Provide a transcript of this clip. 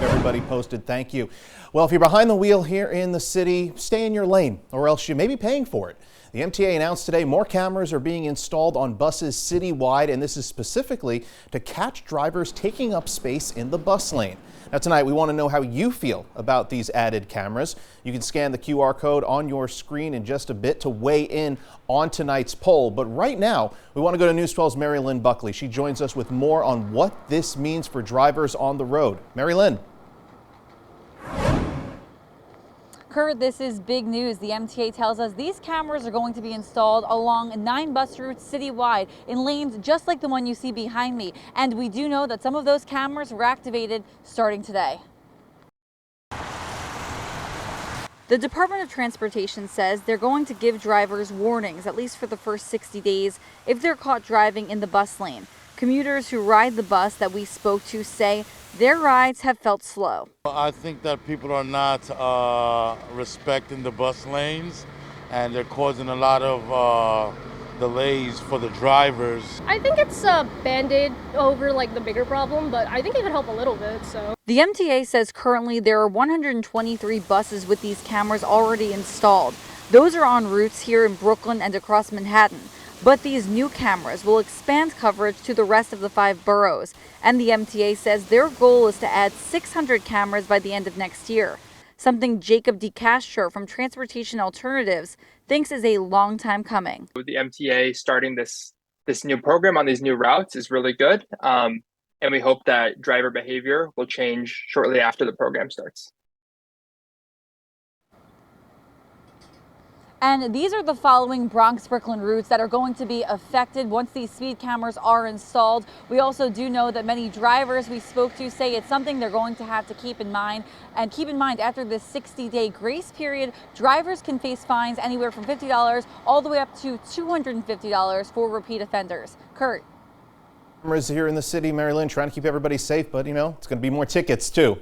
Everybody posted, thank you. Well, if you're behind the wheel here in the city, stay in your lane or else you may be paying for it. The MTA announced today more cameras are being installed on buses citywide, and this is specifically to catch drivers taking up space in the bus lane. Now tonight we want to know how you feel about these added cameras. You can scan the QR code on your screen in just a bit to weigh in on tonight's poll. But right now we want to go to News 12's Mary Lynn Buckley. She joins us with more on what this means for drivers on the road. Mary Lynn. Kurt, this is big news. The MTA tells us these cameras are going to be installed along 9 bus routes citywide in lanes just like the one you see behind me. And we do know that some of those cameras were activated starting today. The Department of Transportation says they're going to give drivers warnings, at least for the first 60 days, if they're caught driving in the bus lane. Commuters who ride the bus that we spoke to say their rides have felt slow. I think that people are not respecting the bus lanes, and they're causing a lot of delays for the drivers. I think it's a band-aid over like the bigger problem, but I think it could help a little bit. So the MTA says currently there are 123 buses with these cameras already installed. Those are on routes here in Brooklyn and across Manhattan. But these new cameras will expand coverage to the rest of the 5 boroughs. And the MTA says their goal is to add 600 cameras by the end of next year. Something Jacob DeCastro from Transportation Alternatives thinks is a long time coming. The MTA starting this new program on these new routes is really good. And we hope that driver behavior will change shortly after the program starts. And these are the following Bronx-Brooklyn routes that are going to be affected once these speed cameras are installed. We also do know that many drivers we spoke to say it's something they're going to have to keep in mind. And keep in mind, after this 60-day grace period, drivers can face fines anywhere from $50 all the way up to $250 for repeat offenders. Kurt. Cameras here in the city, Mary Lynn, trying to keep everybody safe, but you know, it's going to be more tickets too.